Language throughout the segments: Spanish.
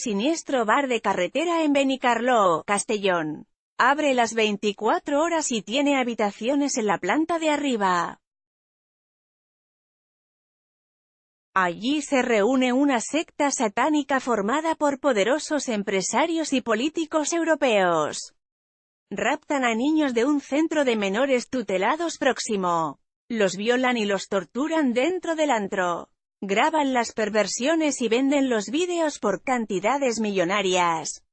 siniestro bar de carretera en Benicarló, Castellón. Abre las 24 horas y tiene habitaciones en la planta de arriba. Allí se reúne una secta satánica formada por poderosos empresarios y políticos europeos. Raptan a niños de un centro de menores tutelados próximo. Los violan y los torturan dentro del antro. Graban las perversiones y venden los vídeos por cantidades millonarias.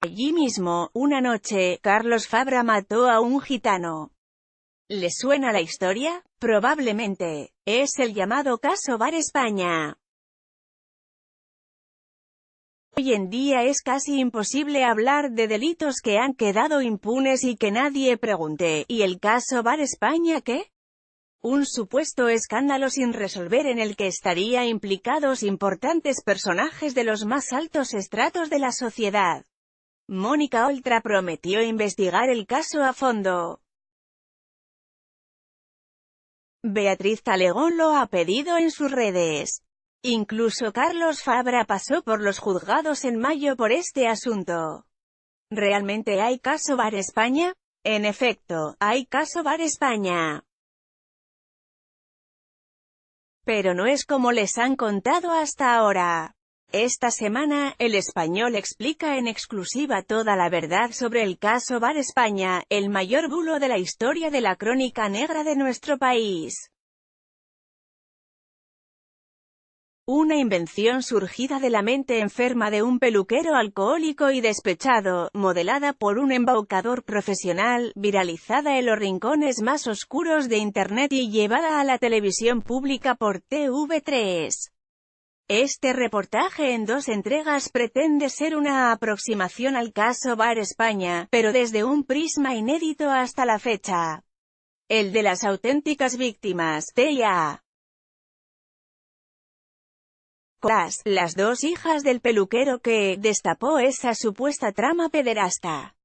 Allí mismo, una noche, Carlos Fabra mató a un gitano. ¿Le suena la historia? Probablemente. Es el llamado caso Bar España. Hoy en día es casi imposible hablar de delitos que han quedado impunes y que nadie pregunte, ¿y el caso Bar España qué? Un supuesto escándalo sin resolver en el que estarían implicados importantes personajes de los más altos estratos de la sociedad. Mónica Oltra prometió investigar el caso a fondo. Beatriz Talegón lo ha pedido en sus redes. Incluso Carlos Fabra pasó por los juzgados en mayo por este asunto. ¿Realmente hay caso Bar España? En efecto, hay caso Bar España. Pero no es como les han contado hasta ahora. Esta semana, El Español explica en exclusiva toda la verdad sobre el caso Bar España, el mayor bulo de la historia de la crónica negra de nuestro país. Una invención surgida de la mente enferma de un peluquero alcohólico y despechado, modelada por un embaucador profesional, viralizada en los rincones más oscuros de Internet y llevada a la televisión pública por TV3. Este reportaje en 2 entregas pretende ser una aproximación al caso Bar España, pero desde un prisma inédito hasta la fecha. El de las auténticas víctimas, Tella. Las 2 hijas del peluquero que destapó esa supuesta trama pederasta.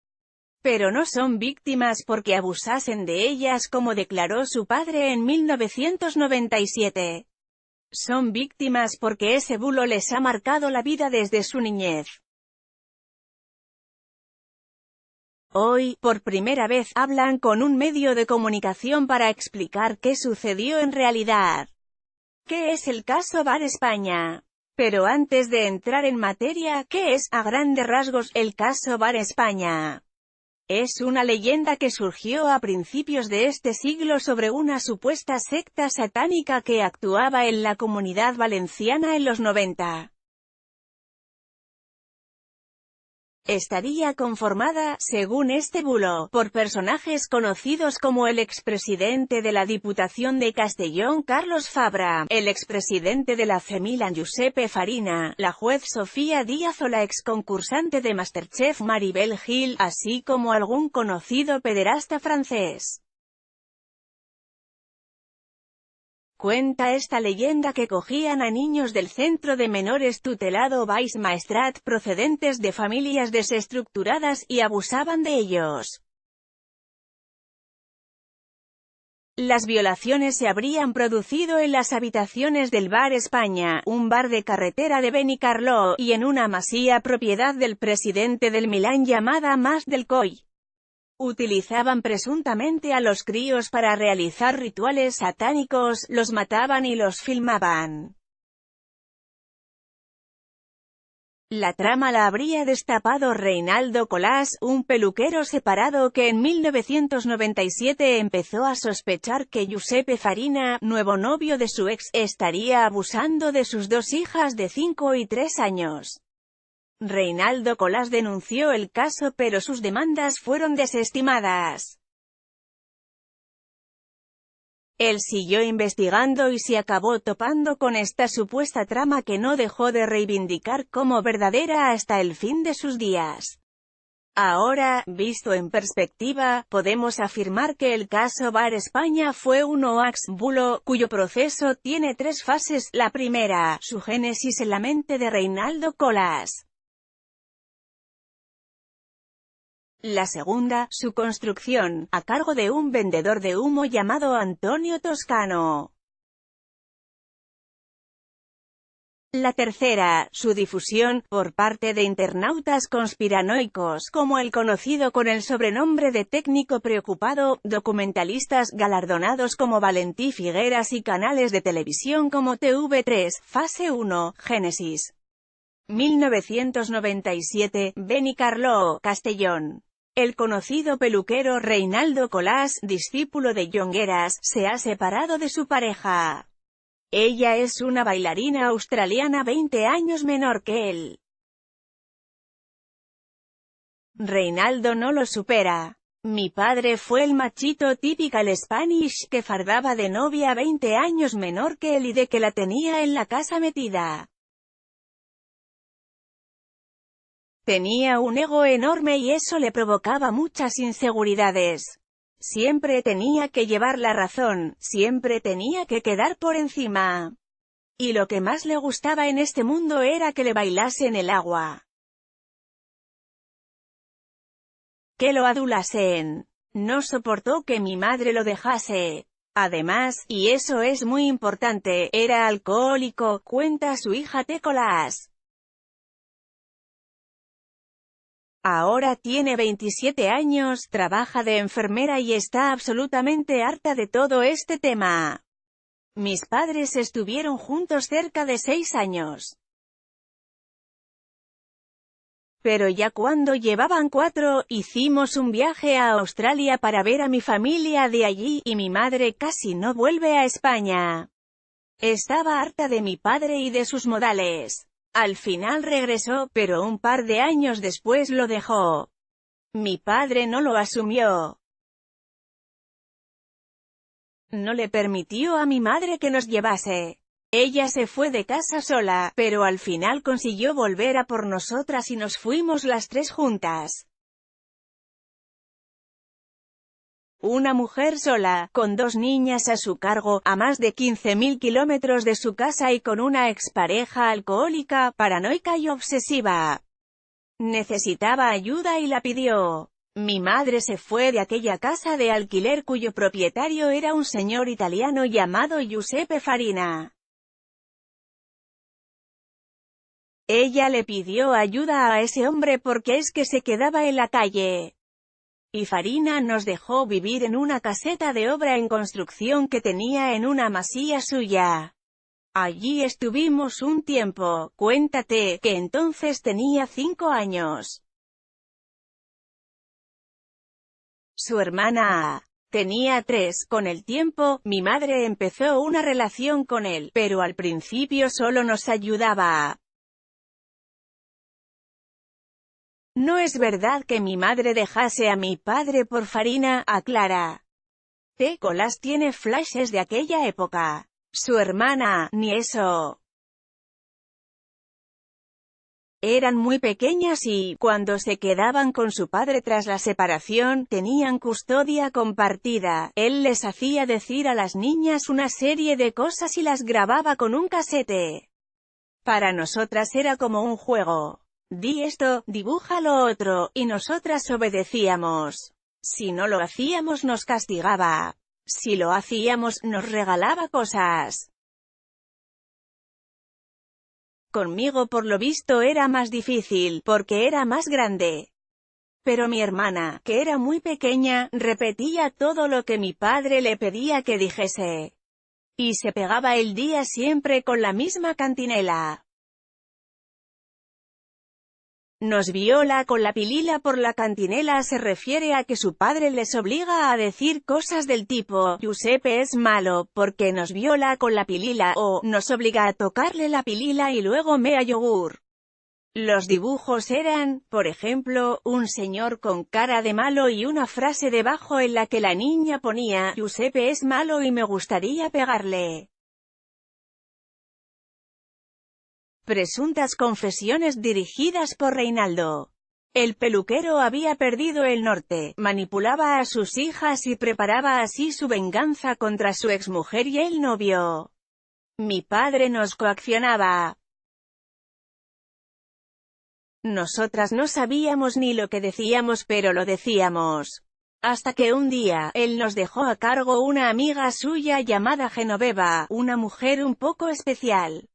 Pero no son víctimas porque abusasen de ellas como declaró su padre en 1997. Son víctimas porque ese bulo les ha marcado la vida desde su niñez. Hoy, por primera vez, hablan con un medio de comunicación para explicar qué sucedió en realidad. ¿Qué es el caso Bar España? Pero antes de entrar en materia, ¿qué es, a grandes rasgos, el caso Bar España? Es una leyenda que surgió a principios de este siglo sobre una supuesta secta satánica que actuaba en la Comunidad Valenciana en los 90. Estaría conformada, según este bulo, por personajes conocidos como el expresidente de la Diputación de Castellón Carlos Fabra, el expresidente de la CEMILAN Giuseppe Farina, la juez Sofía Díaz o la exconcursante de Masterchef Maribel Gil, así como algún conocido pederasta francés. Cuenta esta leyenda que cogían a niños del centro de menores tutelado Baix Maestrat procedentes de familias desestructuradas y abusaban de ellos. Las violaciones se habrían producido en las habitaciones del Bar España, un bar de carretera de Benicarló, y en una masía propiedad del presidente del Milán llamada Mas del Coll. Utilizaban presuntamente a los críos para realizar rituales satánicos, los mataban y los filmaban. La trama la habría destapado Reinaldo Colás, un peluquero separado que en 1997 empezó a sospechar que Giuseppe Farina, nuevo novio de su ex, estaría abusando de sus 2 hijas de 5 y 3 años. Reinaldo Colás denunció el caso pero sus demandas fueron desestimadas. Él siguió investigando y se acabó topando con esta supuesta trama que no dejó de reivindicar como verdadera hasta el fin de sus días. Ahora, visto en perspectiva, podemos afirmar que el caso Bar España fue un hoax, bulo, cuyo proceso tiene 3 fases. La primera, su génesis en la mente de Reinaldo Colás. La segunda, su construcción, a cargo de un vendedor de humo llamado Antonio Toscano. La tercera, su difusión, por parte de internautas conspiranoicos, como el conocido con el sobrenombre de técnico preocupado, documentalistas galardonados como Valentí Figueras y canales de televisión como TV3, Fase 1, Génesis. 1997, Benicarló, Castellón. El conocido peluquero Reinaldo Colás, discípulo de Jongueras, se ha separado de su pareja. Ella es una bailarina australiana 20 años menor que él. Reinaldo no lo supera. Mi padre fue el machito typical Spanish que fardaba de novia 20 años menor que él y de que la tenía en la casa metida. Tenía un ego enorme y eso le provocaba muchas inseguridades. Siempre tenía que llevar la razón, siempre tenía que quedar por encima. Y lo que más le gustaba en este mundo era que le bailase en el agua. Que lo adulasen. No soportó que mi madre lo dejase. Además, y eso es muy importante, era alcohólico, cuenta su hija Tecolas. Ahora tiene 27 años, trabaja de enfermera y está absolutamente harta de todo este tema. Mis padres estuvieron juntos cerca de 6 años. Pero ya cuando llevaban 4, hicimos un viaje a Australia para ver a mi familia de allí, y mi madre casi no vuelve a España. Estaba harta de mi padre y de sus modales. Al final regresó, pero un par de años después lo dejó. Mi padre no lo asumió. No le permitió a mi madre que nos llevase. Ella se fue de casa sola, pero al final consiguió volver a por nosotras y nos fuimos las 3 juntas. Una mujer sola, con 2 niñas a su cargo, a más de 15.000 kilómetros de su casa y con una expareja alcohólica, paranoica y obsesiva. Necesitaba ayuda y la pidió. Mi madre se fue de aquella casa de alquiler cuyo propietario era un señor italiano llamado Giuseppe Farina. Ella le pidió ayuda a ese hombre porque es que se quedaba en la calle. Y Farina nos dejó vivir en una caseta de obra en construcción que tenía en una masía suya. Allí estuvimos un tiempo, cuéntate, que entonces tenía 5 años. Su hermana tenía 3, con el tiempo, mi madre empezó una relación con él, pero al principio solo nos ayudaba. No es verdad que mi madre dejase a mi padre por Farina, aclara. Tecolas tiene flashes de aquella época. Su hermana, ni eso. Eran muy pequeñas y, cuando se quedaban con su padre tras la separación, tenían custodia compartida. Él les hacía decir a las niñas una serie de cosas y las grababa con un casete. Para nosotras era como un juego. Di esto, dibuja lo otro, y nosotras obedecíamos. Si no lo hacíamos nos castigaba. Si lo hacíamos, nos regalaba cosas. Conmigo por lo visto era más difícil, porque era más grande. Pero mi hermana, que era muy pequeña, repetía todo lo que mi padre le pedía que dijese. Y se pegaba el día siempre con la misma cantinela. Nos viola con la pilila por la cantinela se refiere a que su padre les obliga a decir cosas del tipo, Giuseppe es malo, porque nos viola con la pilila, o, nos obliga a tocarle la pilila y luego mea yogur. Los dibujos eran, por ejemplo, un señor con cara de malo y una frase debajo en la que la niña ponía, Giuseppe es malo y me gustaría pegarle. Presuntas confesiones dirigidas por Reinaldo. El peluquero había perdido el norte, manipulaba a sus hijas y preparaba así su venganza contra su exmujer y el novio. Mi padre nos coaccionaba. Nosotras no sabíamos ni lo que decíamos pero lo decíamos. Hasta que un día, él nos dejó a cargo una amiga suya llamada Genoveva, una mujer un poco especial.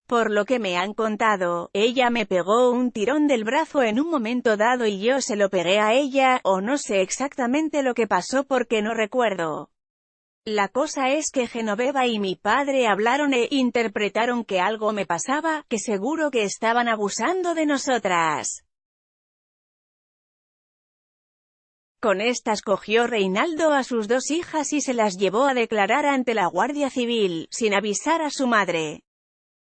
Por lo que me han contado, ella me pegó un tirón del brazo en un momento dado y yo se lo pegué a ella, o no sé exactamente lo que pasó porque no recuerdo. La cosa es que Genoveva y mi padre hablaron e interpretaron que algo me pasaba, que seguro que estaban abusando de nosotras. Con estas cogió Reinaldo a sus dos hijas y se las llevó a declarar ante la Guardia Civil, sin avisar a su madre.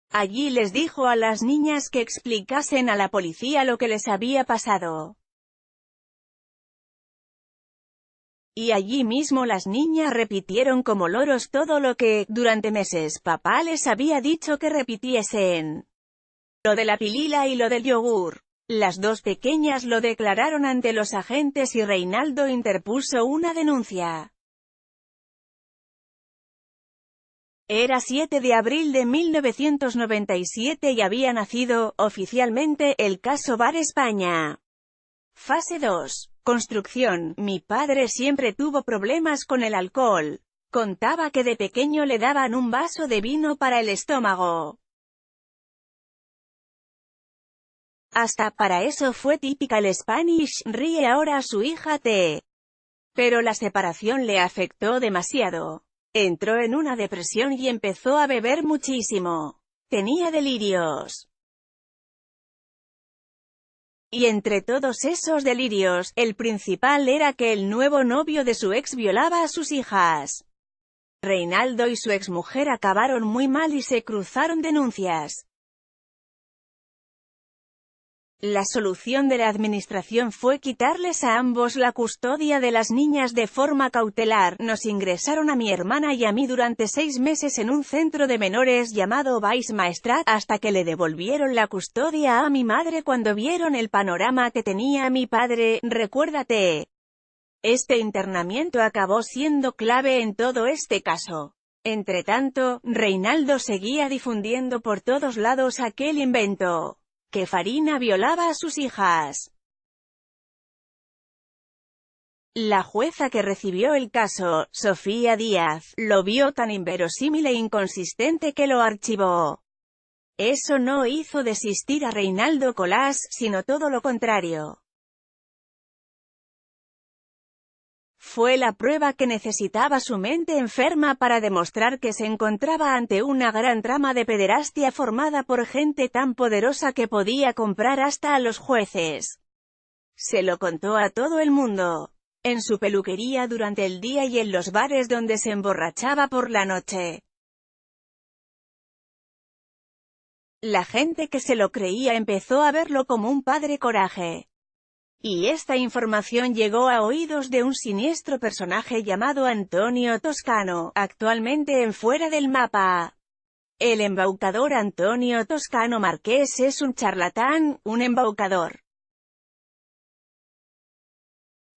Allí les dijo a las niñas que explicasen a la policía lo que les había pasado. Y allí mismo las niñas repitieron como loros todo lo que, durante meses, papá les había dicho que repitiesen. Lo de la pilila y lo del yogur. Las dos pequeñas lo declararon ante los agentes y Reinaldo interpuso una denuncia. Era 7 de abril de 1997 y había nacido, oficialmente, el caso Bar España. Fase 2. Construcción. Mi padre siempre tuvo problemas con el alcohol. Contaba que de pequeño le daban un vaso de vino para el estómago. Hasta para eso fue típica el Spanish, ríe ahora su hija T. Pero la separación le afectó demasiado. Entró en una depresión y empezó a beber muchísimo. Tenía delirios. Y entre todos esos delirios, el principal era que el nuevo novio de su ex violaba a sus hijas. Reinaldo y su exmujer acabaron muy mal y se cruzaron denuncias. La solución de la administración fue quitarles a ambos la custodia de las niñas de forma cautelar. Nos ingresaron a mi hermana y a mí durante 6 meses en un centro de menores llamado Vice Maestrat, hasta que le devolvieron la custodia a mi madre cuando vieron el panorama que tenía mi padre. Recuérdate. Este internamiento acabó siendo clave en todo este caso. Entretanto, Reinaldo seguía difundiendo por todos lados aquel invento. Que Farina violaba a sus hijas. La jueza que recibió el caso, Sofía Díaz, lo vio tan inverosímil e inconsistente que lo archivó. Eso no hizo desistir a Reinaldo Colás, sino todo lo contrario. Fue la prueba que necesitaba su mente enferma para demostrar que se encontraba ante una gran trama de pederastia formada por gente tan poderosa que podía comprar hasta a los jueces. Se lo contó a todo el mundo. En su peluquería durante el día y en los bares donde se emborrachaba por la noche. La gente que se lo creía empezó a verlo como un padre coraje. Y esta información llegó a oídos de un siniestro personaje llamado Antonio Toscano, actualmente en Fuera del Mapa. El embaucador Antonio Toscano Márquez es un charlatán, un embaucador.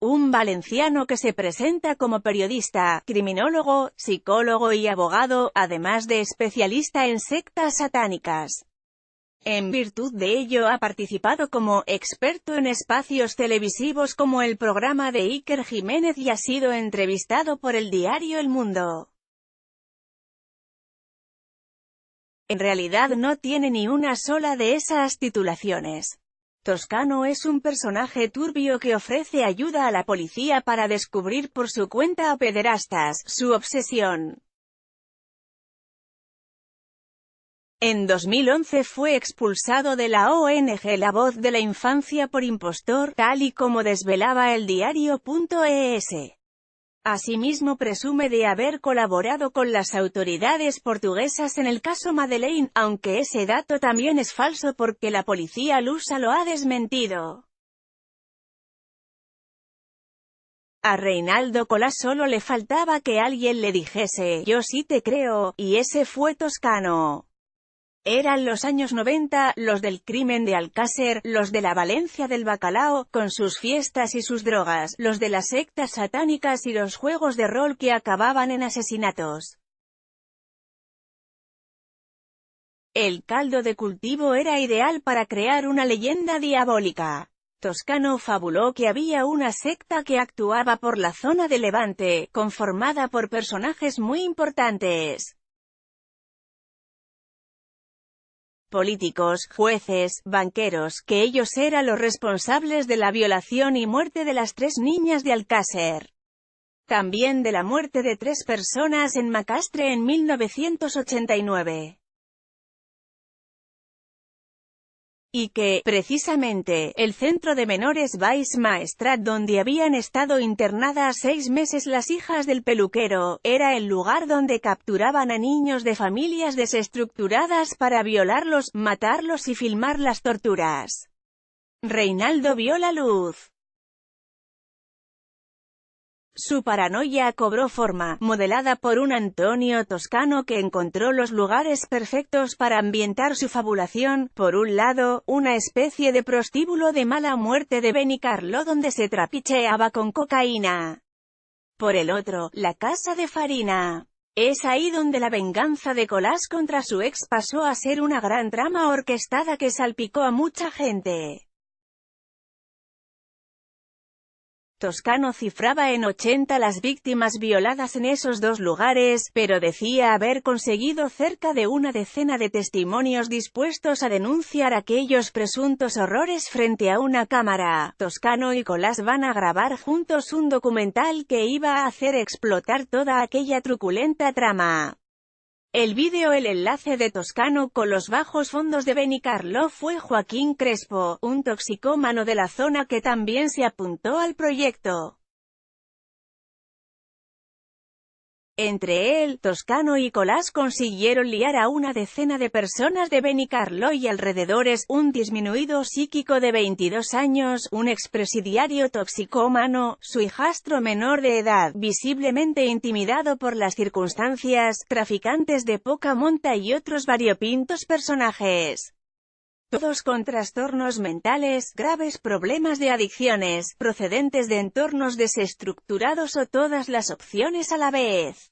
Un valenciano que se presenta como periodista, criminólogo, psicólogo y abogado, además de especialista en sectas satánicas. En virtud de ello ha participado como experto en espacios televisivos como el programa de Iker Jiménez y ha sido entrevistado por el diario El Mundo. En realidad no tiene ni una sola de esas titulaciones. Toscano es un personaje turbio que ofrece ayuda a la policía para descubrir por su cuenta a pederastas, su obsesión. En 2011 fue expulsado de la ONG La Voz de la Infancia por impostor, tal y como desvelaba el diario.es. Asimismo presume de haber colaborado con las autoridades portuguesas en el caso Madeleine, aunque ese dato también es falso porque la policía lusa lo ha desmentido. A Reinaldo Colás solo le faltaba que alguien le dijese, yo sí te creo, y ese fue Toscano. Eran los años 90, los del crimen de Alcácer, los de la Valencia del bacalao, con sus fiestas y sus drogas, los de las sectas satánicas y los juegos de rol que acababan en asesinatos. El caldo de cultivo era ideal para crear una leyenda diabólica. Toscano fabuló que había una secta que actuaba por la zona de Levante, conformada por personajes muy importantes. políticos, jueces, banqueros, que ellos eran los responsables de la violación y muerte de las 3 niñas de Alcácer. También de la muerte de 3 personas en Macastre en 1989. Y que, precisamente, el centro de menores Bais Maestrat donde habían estado internadas 6 meses las hijas del peluquero, era el lugar donde capturaban a niños de familias desestructuradas para violarlos, matarlos y filmar las torturas. Reinaldo vio la luz. Su paranoia cobró forma, modelada por un Antonio Toscano que encontró los lugares perfectos para ambientar su fabulación. Por un lado, una especie de prostíbulo de mala muerte de Benicarló donde se trapicheaba con cocaína. Por el otro, la casa de Farina. Es ahí donde la venganza de Colás contra su ex pasó a ser una gran trama orquestada que salpicó a mucha gente. Toscano cifraba en 80 las víctimas violadas en esos 2 lugares, pero decía haber conseguido cerca de una decena de testimonios dispuestos a denunciar aquellos presuntos horrores frente a una cámara. Toscano y Colás van a grabar juntos un documental que iba a hacer explotar toda aquella truculenta trama. El enlace de Toscano con los bajos fondos de Benicarló fue Joaquín Crespo, un toxicómano de la zona que también se apuntó al proyecto. Entre él, Toscano y Colás consiguieron liar a una decena de personas de Benicarló y alrededores, un disminuido psíquico de 22 años, un expresidiario toxicómano, su hijastro menor de edad, visiblemente intimidado por las circunstancias, traficantes de poca monta y otros variopintos personajes. Todos con trastornos mentales, graves problemas de adicciones, procedentes de entornos desestructurados o todas las opciones a la vez.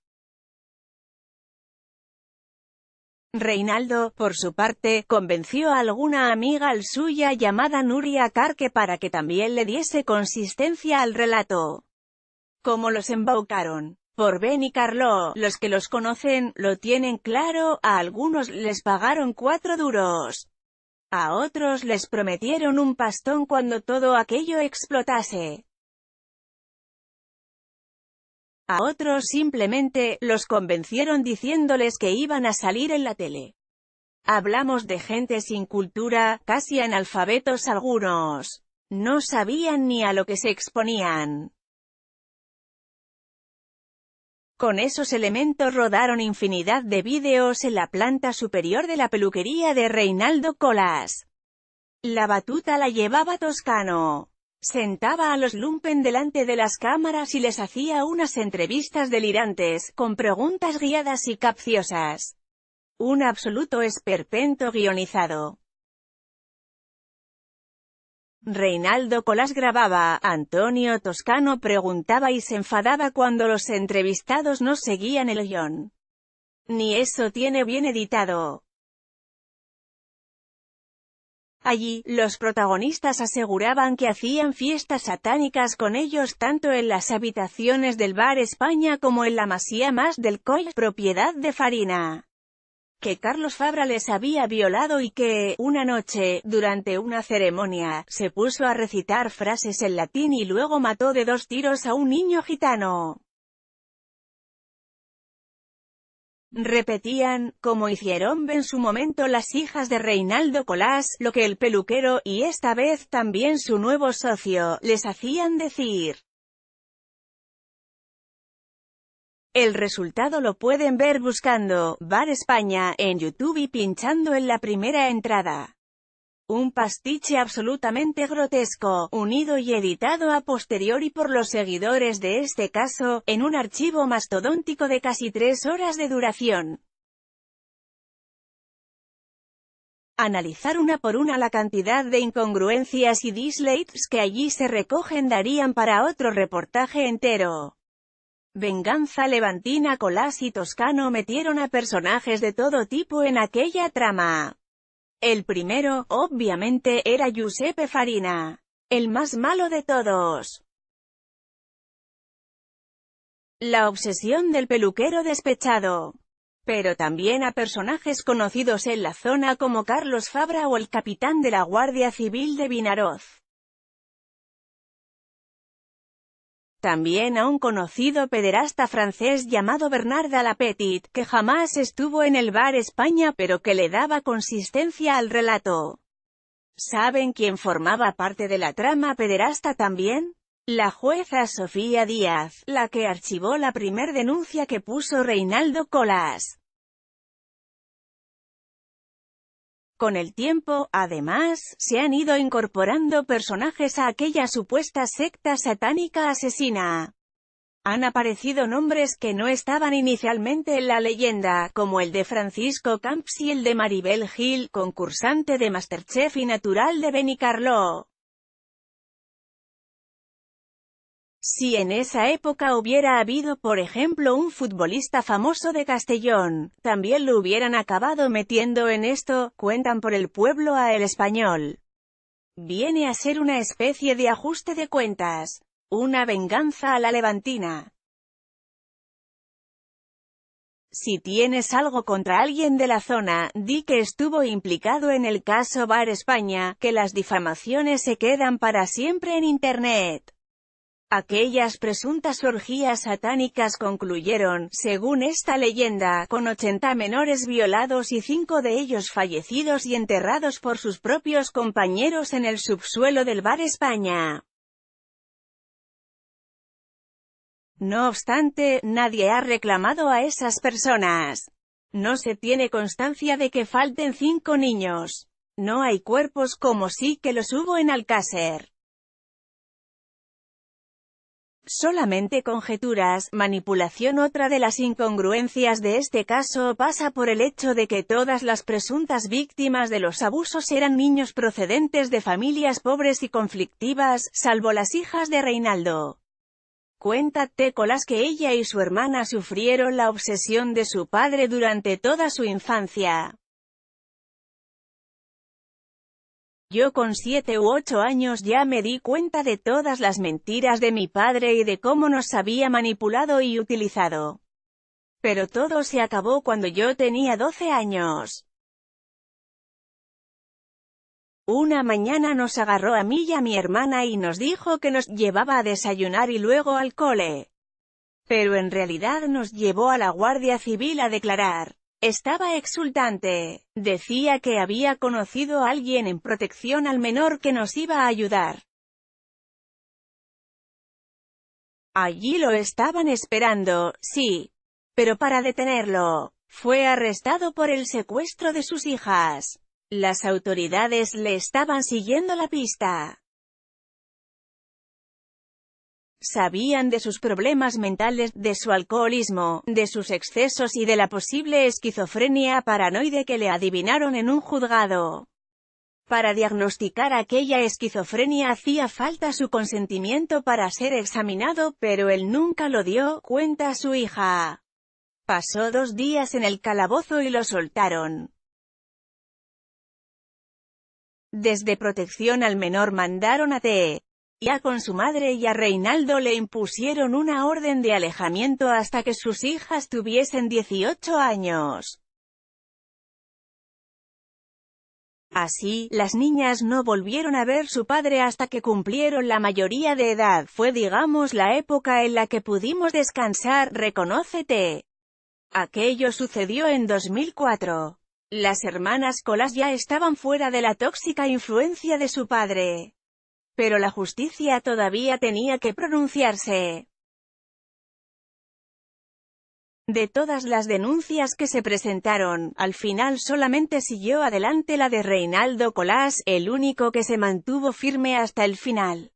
Reinaldo, por su parte, convenció a alguna amiga suya llamada Nuria Carque para que también le diese consistencia al relato. ¿Cómo los embaucaron? Por Benicarló, los que los conocen, lo tienen claro, a algunos les pagaron 4 duros. A otros les prometieron un pastón cuando todo aquello explotase. A otros simplemente, los convencieron diciéndoles que iban a salir en la tele. Hablamos de gente sin cultura, casi analfabetos algunos. No sabían ni a lo que se exponían. Con esos elementos rodaron infinidad de vídeos en la planta superior de la peluquería de Reinaldo Colás. La batuta la llevaba Toscano. Sentaba a los lumpen delante de las cámaras y les hacía unas entrevistas delirantes, con preguntas guiadas y capciosas. Un absoluto esperpento guionizado. Reinaldo Colás grababa, Antonio Toscano preguntaba y se enfadaba cuando los entrevistados no seguían el guión. Ni eso tiene bien editado. Allí, los protagonistas aseguraban que hacían fiestas satánicas con ellos tanto en las habitaciones del Bar España como en la Masía Mas del Coll, propiedad de Farina. Que Carlos Fabra les había violado y que, una noche, durante una ceremonia, se puso a recitar frases en latín y luego mató de 2 tiros a un niño gitano. Repetían, como hicieron en su momento las hijas de Reinaldo Colás, lo que el peluquero, y esta vez también su nuevo socio, les hacían decir. El resultado lo pueden ver buscando Bar España en YouTube y pinchando en la primera entrada. Un pastiche absolutamente grotesco, unido y editado a posteriori por los seguidores de este caso, en un archivo mastodóntico de casi 3 horas de duración. Analizar una por una la cantidad de incongruencias y dislikes que allí se recogen darían para otro reportaje entero. Venganza levantina. Colás y Toscano metieron a personajes de todo tipo en aquella trama. El primero, obviamente, era Giuseppe Farina. El más malo de todos. La obsesión del peluquero despechado. pero también a personajes conocidos en la zona como Carlos Fabra o el capitán de la Guardia Civil de Vinaroz. También a un conocido pederasta francés llamado Bernard Delapetit, que jamás estuvo en el bar España pero que le daba consistencia al relato. ¿Saben quién formaba parte de la trama pederasta también? La jueza Sofía Díaz, la que archivó la primer denuncia que puso Reinaldo Colas. Con el tiempo, además, se han ido incorporando personajes a aquella supuesta secta satánica asesina. Han aparecido nombres que no estaban inicialmente en la leyenda, como el de Francisco Camps y el de Maribel Gil, concursante de MasterChef y natural de Benicarló. Si en esa época hubiera habido por ejemplo un futbolista famoso de Castellón, también lo hubieran acabado metiendo en esto, cuentan por el pueblo a El Español. Viene a ser una especie de ajuste de cuentas, una venganza a la levantina. Si tienes algo contra alguien de la zona, di que estuvo implicado en el caso Bar España, que las difamaciones se quedan para siempre en Internet. Aquellas presuntas orgías satánicas concluyeron, según esta leyenda, con 80 menores violados y 5 de ellos fallecidos y enterrados por sus propios compañeros en el subsuelo del Bar España. No obstante, nadie ha reclamado a esas personas. No se tiene constancia de que falten 5 niños. No hay cuerpos como sí que los hubo en Alcácer. Solamente conjeturas, manipulación. Otra de las incongruencias de este caso pasa por el hecho de que todas las presuntas víctimas de los abusos eran niños procedentes de familias pobres y conflictivas, salvo las hijas de Reinaldo. Cuenta Colas que ella y su hermana sufrieron la obsesión de su padre durante toda su infancia. Yo con 7 u 8 años ya me di cuenta de todas las mentiras de mi padre y de cómo nos había manipulado y utilizado. Pero todo se acabó cuando yo tenía 12 años. Una mañana nos agarró a mí y a mi hermana y nos dijo que nos llevaba a desayunar y luego al cole. Pero en realidad nos llevó a la Guardia Civil a declarar. Estaba exultante. Decía que había conocido a alguien en protección al menor que nos iba a ayudar. Allí lo estaban esperando, sí. Pero para detenerlo, fue arrestado por el secuestro de sus hijas. Las autoridades le estaban siguiendo la pista. Sabían de sus problemas mentales, de su alcoholismo, de sus excesos y de la posible esquizofrenia paranoide que le adivinaron en un juzgado. Para diagnosticar aquella esquizofrenia hacía falta su consentimiento para ser examinado, pero él nunca lo dio, cuenta su hija. Pasó 2 días en el calabozo y lo soltaron. Desde protección al menor mandaron a ya con su madre y a Reinaldo le impusieron una orden de alejamiento hasta que sus hijas tuviesen 18 años. Así, las niñas no volvieron a ver su padre hasta que cumplieron la mayoría de edad. Fue digamos la época en la que pudimos descansar, reconoce. Aquello sucedió en 2004. Las hermanas Colas ya estaban fuera de la tóxica influencia de su padre. Pero la justicia todavía tenía que pronunciarse. De todas las denuncias que se presentaron, al final solamente siguió adelante la de Reinaldo Colas, el único que se mantuvo firme hasta el final.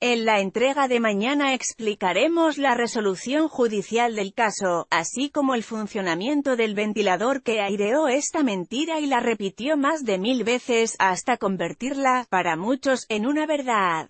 En la entrega de mañana explicaremos la resolución judicial del caso, así como el funcionamiento del ventilador que aireó esta mentira y la repitió más de 1000 veces, hasta convertirla, para muchos, en una verdad.